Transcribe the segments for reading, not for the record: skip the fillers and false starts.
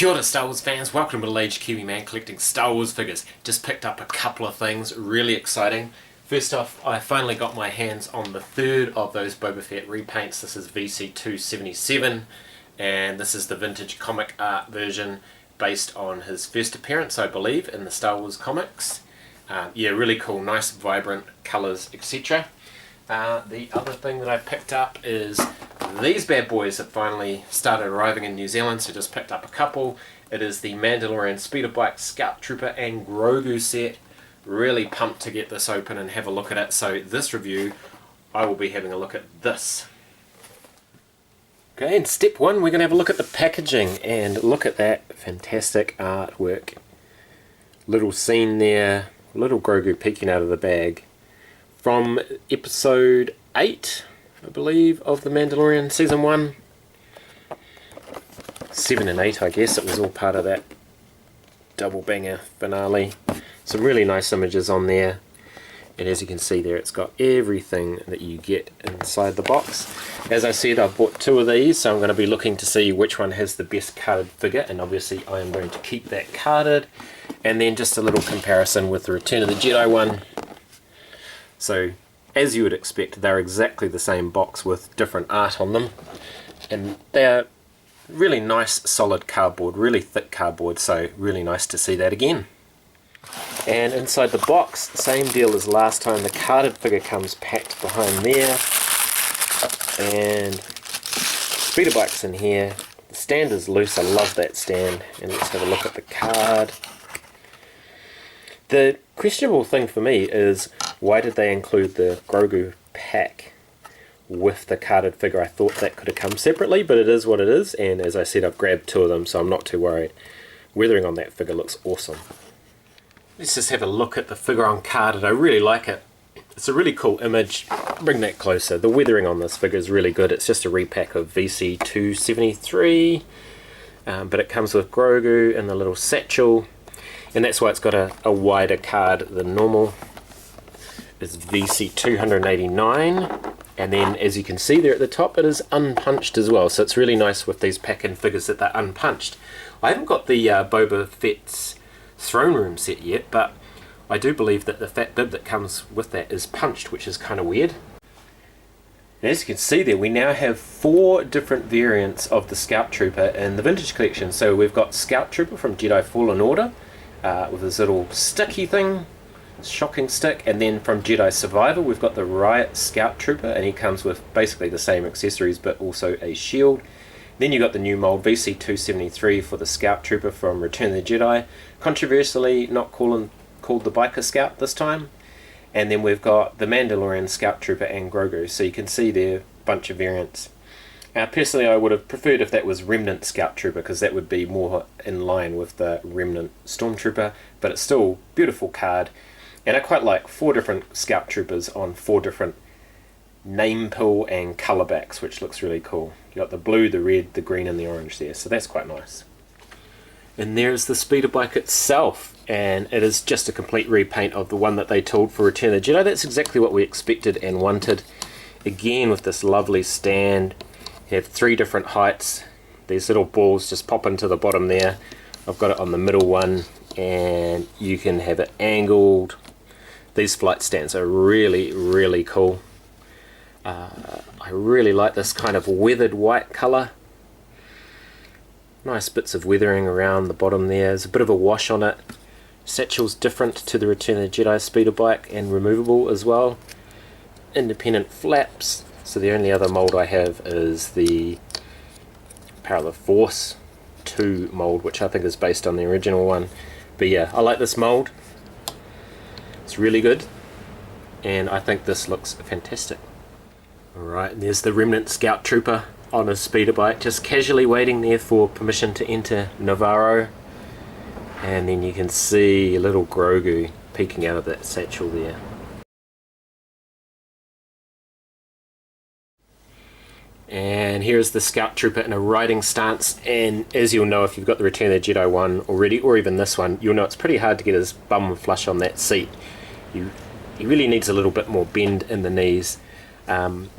Kia ora Star Wars fans, welcome to Middle-aged Kiwi Man collecting Star Wars figures. Just picked up a couple of things, really exciting. First off, I finally got my hands on the third of those Boba Fett repaints. This is VC277 and this is the vintage comic art version based on his first appearance, I believe, in the Star Wars comics. Yeah, really cool, nice vibrant colours, etc. The other thing that I picked up is these bad boys have finally started arriving in New Zealand, so just picked up a couple. It is the Mandalorian Speederbike Scout Trooper and Grogu set. Really pumped to get this open and have a look at it. So this review, I will be having a look at this. Okay, in step one we're going to have a look at the packaging and look at that fantastic artwork. Little scene there, little Grogu peeking out of the bag. From episode 8, I believe, of The Mandalorian Season 1. 7 and 8, I guess, it was all part of that double banger finale. Some really nice images on there. And as you can see there, it's got everything that you get inside the box. As I said, I've bought 2 of these, so I'm going to be looking to see which one has the best carded figure. And obviously I am going to keep that carded. And then just a little comparison with the Return of the Jedi one. So, as you would expect, they're exactly the same box with different art on them. And they're really nice, solid cardboard, really thick cardboard, so really nice to see that again. And inside the box, same deal as last time, the carded figure comes packed behind there. And Speederbike's in here. The stand is loose, I love that stand. And let's have a look at the card. The questionable thing for me is, why did they include the Grogu pack with the carded figure? I thought that could have come separately, but it is what it is, and as I said, I've grabbed 2 of them, so I'm not too worried. Weathering on that figure looks awesome. Let's just have a look at the figure on carded. I really like it. It's a really cool image. Bring that closer. The weathering on this figure is really good. It's just a repack of VC273, but it comes with Grogu and the little satchel, and that's why it's got a wider card than normal. It's VC289, and then as you can see there at the top, it is unpunched as well, so it's really nice with these pack-in figures that they're unpunched. I haven't got the Boba Fett's throne room set yet, but I do believe that the fat bib that comes with that is punched, which is kind of weird. And as you can see there, we now have 4 different variants of the Scout Trooper in the vintage collection. So we've got Scout Trooper from Jedi Fallen Order, with this little sticky thing, shocking stick, and then from Jedi Survivor we've got the Riot Scout Trooper, and he comes with basically the same accessories but also a shield. Then you got the new mold VC273 for the Scout Trooper from Return of the Jedi, controversially not called the Biker Scout this time. And then we've got the Mandalorian Scout Trooper and Grogu, so you can see there a bunch of variants. Personally, I would have preferred if that was Remnant Scout Trooper, because that would be more in line with the Remnant Stormtrooper, but it's still a beautiful card. And I quite like 4 different Scout Troopers on 4 different name pull and colour backs, which looks really cool. You got the blue, the red, the green and the orange there, so that's quite nice. And there's the Speederbike itself, and it is just a complete repaint of the one that they told for Return of the Jedi. That's exactly what we expected and wanted. Again with this lovely stand. You have 3 different heights. These little balls just pop into the bottom there. I've got it on the middle one, and you can have it angled. These flight stands are really, really cool. I really like this kind of weathered white colour. Nice bits of weathering around the bottom there. There's a bit of a wash on it. Satchel's different to the Return of the Jedi Speederbike and removable as well. Independent flaps. So the only other mold I have is the Power of the Force 2 mold, which I think is based on the original one. But yeah, I like this mold. It's really good, and I think this looks fantastic. Alright, there's the Remnant Scout Trooper on his Speederbike, just casually waiting there for permission to enter Navarro. And then you can see a little Grogu peeking out of that satchel there. And here's the Scout Trooper in a riding stance, and as you'll know if you've got the Return of the Jedi one already, or even this one, you'll know it's pretty hard to get his bum flush on that seat. He really needs a little bit more bend in the knees. I'm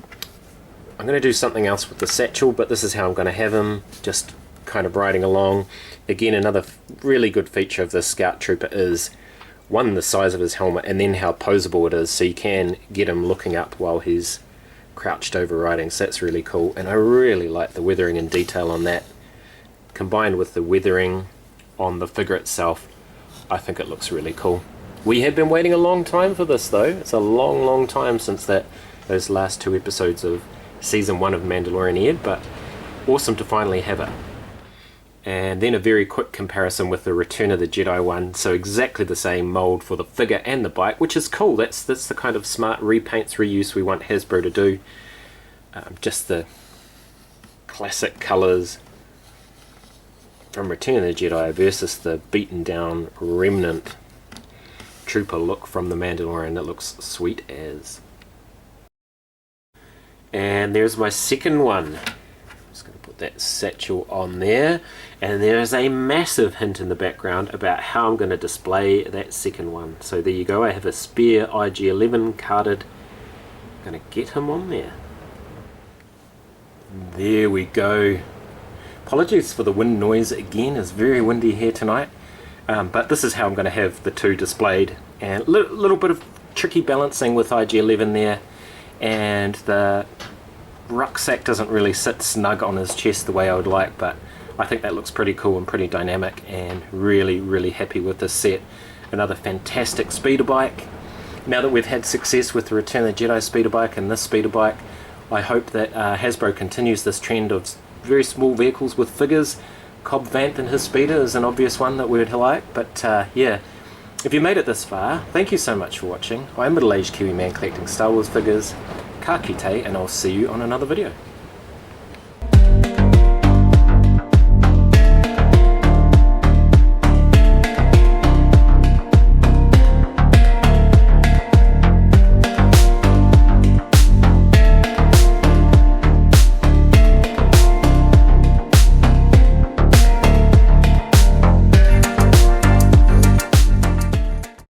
going to do something else with the satchel, but this is how I'm going to have him, just kind of riding along. Again, another really good feature of this Scout Trooper is, one, the size of his helmet, and then how poseable it is, so you can get him looking up while he's crouched over riding, so that's really cool. And I really like the weathering and detail on that. Combined with the weathering on the figure itself, I think it looks really cool. We have been waiting a long time for this though. It's a long time since those last 2 episodes of season 1 of Mandalorian aired, but awesome to finally have it. And then a very quick comparison with the Return of the Jedi one. So exactly the same mold for the figure and the bike, which is cool. That's the kind of smart repaints, reuse we want Hasbro to do. Just the classic colours from Return of the Jedi versus the beaten down remnant trooper look from the Mandalorian. That looks sweet as. And there's my second one. Just going to put that satchel on there, and there is a massive hint in the background about how I'm going to display that second one. So there you go, I have a spare IG-11 carded. I'm going to get him on there. There we go. Apologies for the wind noise again, it's very windy here tonight, but this is how I'm going to have the two displayed. And a little bit of tricky balancing with IG-11 there, and the rucksack doesn't really sit snug on his chest the way I would like, but I think that looks pretty cool and pretty dynamic, and really happy with this set. Another fantastic speeder bike. Now that we've had success with the Return of the Jedi speeder bike and this speeder bike, I hope that Hasbro continues this trend of very small vehicles with figures. Cobb Vanth and his speeder is an obvious one that we'd like, but yeah. If you made it this far, thank you so much for watching. I'm middle-aged Kiwi man collecting Star Wars figures. Ka kite, and I'll see you on another video.